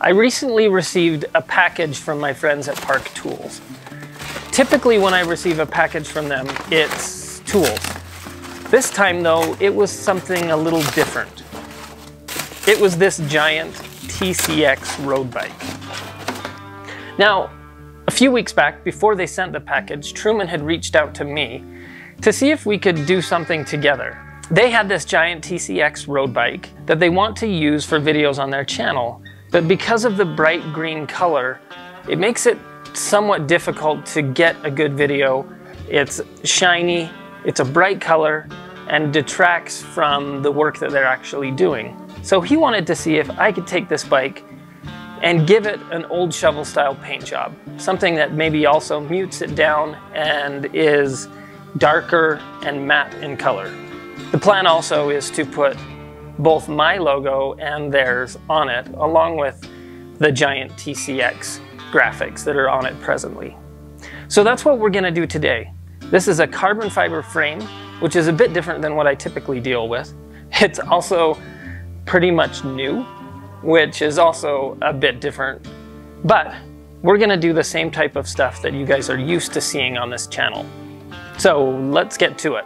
I recently received a package from my friends at Park Tools. Typically when I receive a package from them, it's tools. This time though, it was something a little different. It was this giant TCX road bike. Now, a few weeks back, before they sent the package, Truman had reached out to me to see if we could do something together. They had this giant TCX road bike that they want to use for videos on their channel, but because of the bright green color, it makes it somewhat difficult to get a good video. It's shiny, it's a bright color, and detracts from the work that they're actually doing. So he wanted to see if I could take this bike and give it an Oldshovel style paint job. Something that maybe also mutes it down and is darker and matte in color. The plan also is to put both my logo and theirs on it, along with the giant TCX graphics that are on it presently. So that's what we're gonna do today. This is a carbon fiber frame, which is a bit different than what I typically deal with. It's also pretty much new, which is also a bit different. But we're gonna do the same type of stuff that you guys are used to seeing on this channel. So let's get to it.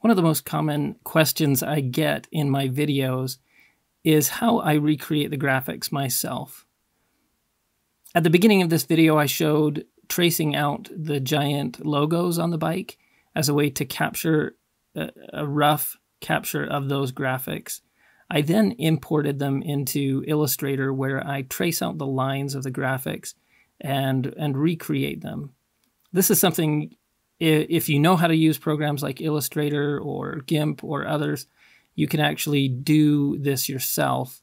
One of the most common questions I get in my videos is how I recreate the graphics myself. At the beginning of this video, I showed tracing out the giant logos on the bike as a way to capture a rough capture of those graphics. I then imported them into Illustrator, where I trace out the lines of the graphics and recreate them. This is something, if you know how to use programs like Illustrator or GIMP or others, you can actually do this yourself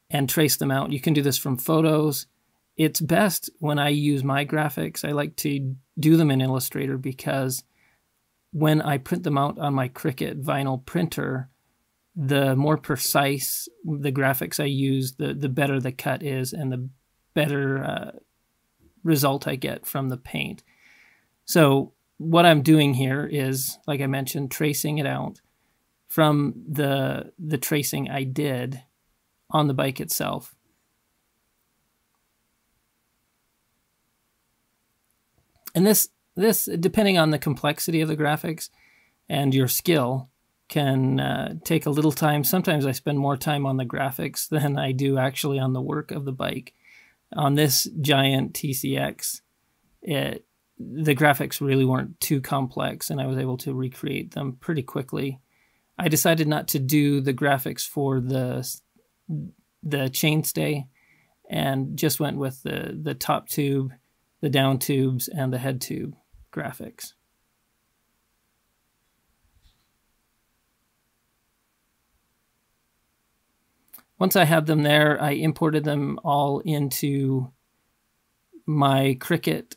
and trace them out. You can do this from photos. It's best when I use my graphics. I like to do them in Illustrator because when I print them out on my Cricut vinyl printer, the more precise the graphics I use, the better the cut is and the better result I get from the paint. So what I'm doing here is, like I mentioned, tracing it out from the tracing I did on the bike itself. And this, depending on the complexity of the graphics and your skill, can take a little time. Sometimes I spend more time on the graphics than I do actually on the work of the bike. On this giant TCX, the graphics really weren't too complex, and I was able to recreate them pretty quickly. I decided not to do the graphics for the chainstay, and just went with the top tube, the down tubes, and the head tube graphics. Once I had them there, I imported them all into my Cricut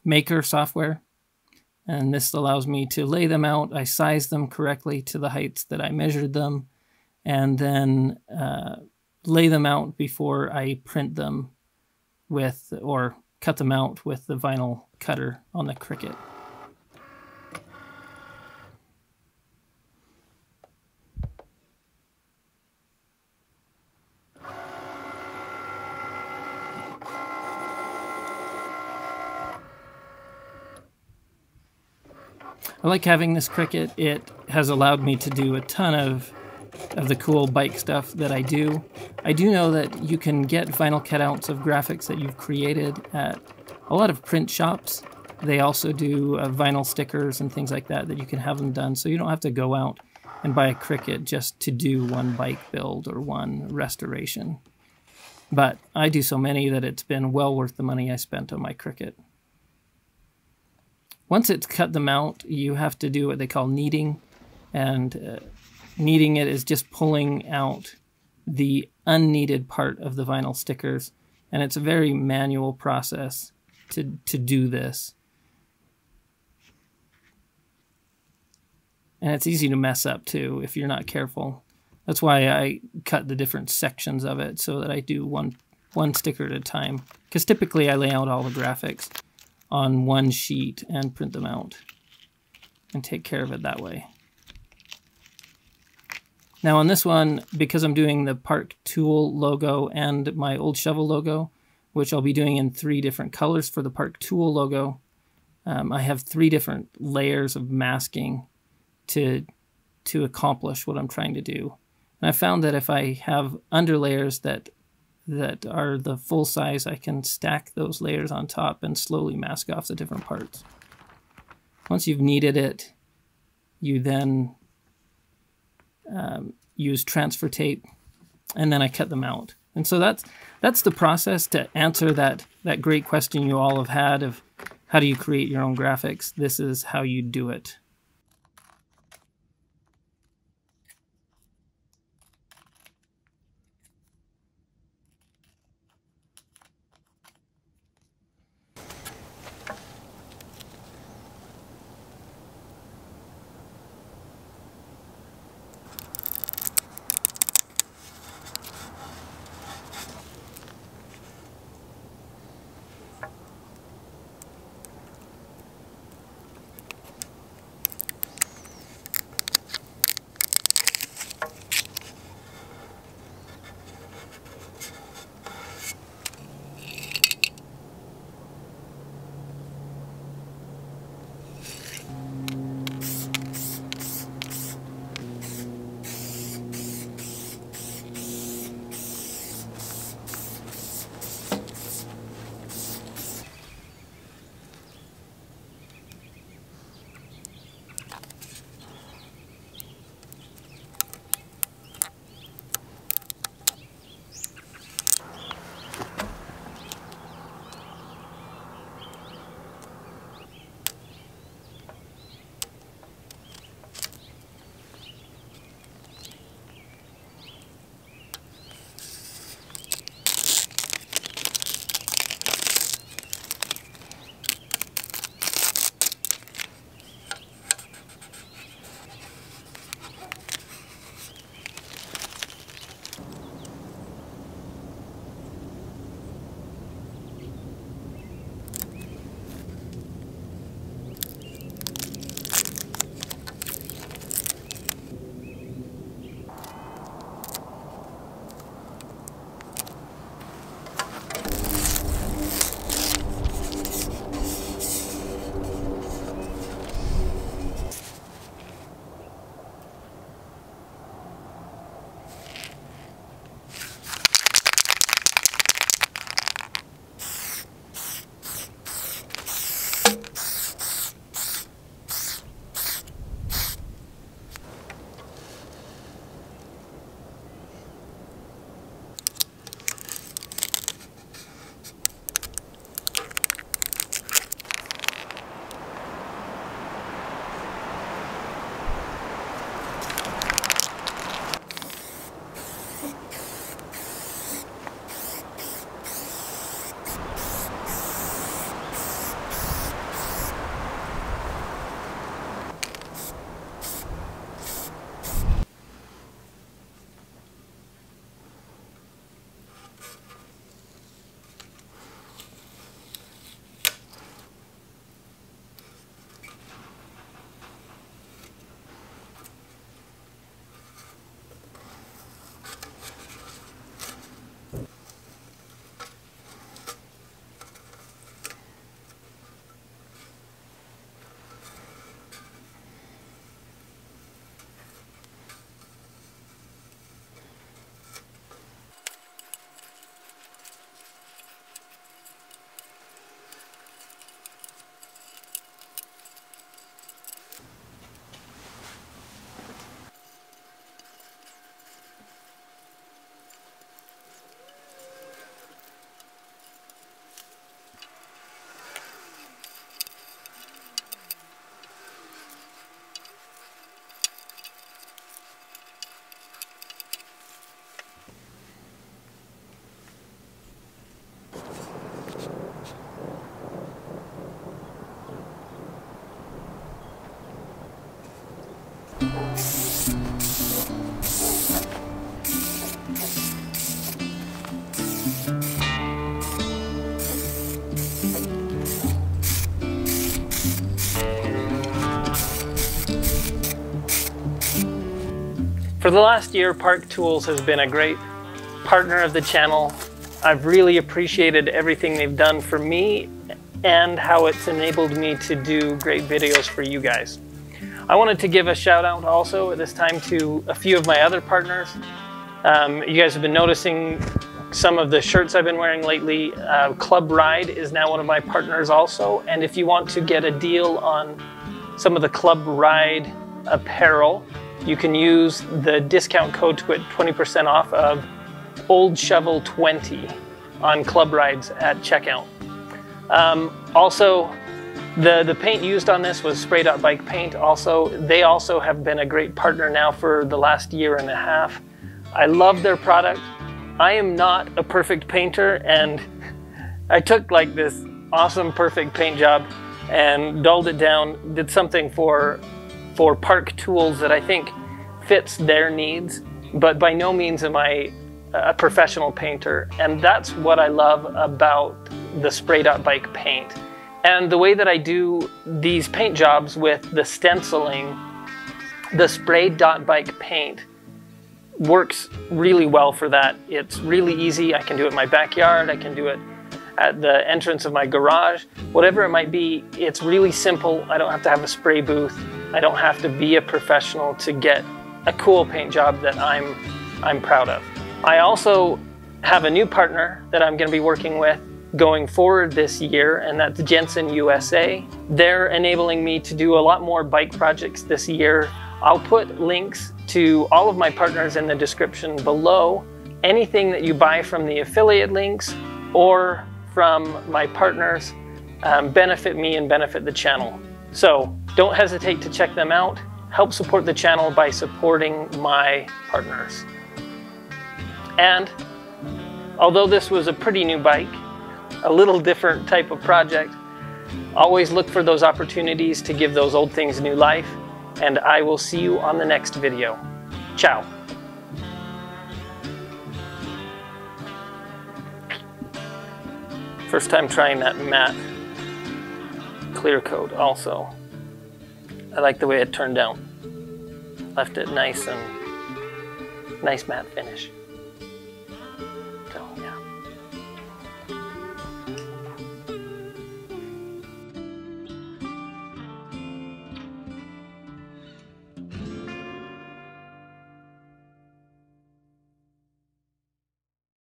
Maker software. And this allows me to lay them out. I size them correctly to the heights that I measured them, and then lay them out before I print them with, or cut them out with the vinyl cutter on the Cricut. I like having this Cricut. It has allowed me to do a ton of the cool bike stuff that I do. I do know that you can get vinyl cutouts of graphics that you've created at a lot of print shops. They also do vinyl stickers and things like that you can have them done, so you don't have to go out and buy a Cricut just to do one bike build or one restoration. But I do so many that it's been well worth the money I spent on my Cricut. Once it's cut them out, you have to do what they call kneading, and kneading it is just pulling out the unneeded part of the vinyl stickers, and it's a very manual process to do this. And it's easy to mess up too if you're not careful. That's why I cut the different sections of it so that I do one sticker at a time, because typically I lay out all the graphics on one sheet and print them out and take care of it that way. Now on this one, because I'm doing the Park Tool logo and my Oldshovel logo, which I'll be doing in 3 different colors for the Park Tool logo, I have 3 different layers of masking to accomplish what I'm trying to do. And I found that if I have underlayers that are the full size, I can stack those layers on top and slowly mask off the different parts. Once you've kneaded it, you then use transfer tape, and then I cut them out. And so that's the process to answer that great question you all have had of how do you create your own graphics. This is how you do it. For the last year, Park Tools has been a great partner of the channel. I've really appreciated everything they've done for me and how it's enabled me to do great videos for you guys. I wanted to give a shout out also at this time to a few of my other partners. You guys have been noticing some of the shirts I've been wearing lately. Club Ride is now one of my partners also, and if you want to get a deal on some of the Club Ride apparel, you can use the discount code to get 20% off of Oldshovel 20 on Club Rides at checkout. Also, the paint used on this was spray.bike paint. They also have been a great partner now for the last year and a half. I love their product. I am not a perfect painter, and I took like this awesome perfect paint job and dulled it down, did something for Park Tools that I think fits their needs, but by no means am I a professional painter, and that's what I love about the spray.bike paint. And the way that I do these paint jobs with the stenciling, the spray.bike paint works really well for that. It's really easy. I can do it in my backyard, I can do it at the entrance of my garage, whatever it might be. It's really simple. I don't have to have a spray booth. I don't have to be a professional to get a cool paint job that I'm proud of. I also have a new partner that I'm going to be working with going forward this year, and that's Jensen USA. They're enabling me to do a lot more bike projects this year. I'll put links to all of my partners in the description below. Anything that you buy from the affiliate links or from my partners benefit me and benefit the channel. So don't hesitate to check them out. Help support the channel by supporting my partners. And although this was a pretty new bike, a little different type of project, always look for those opportunities to give those old things new life, and I will see you on the next video. Ciao. First time trying that matte clear coat also. I like the way it turned out. Left it nice and nice matte finish.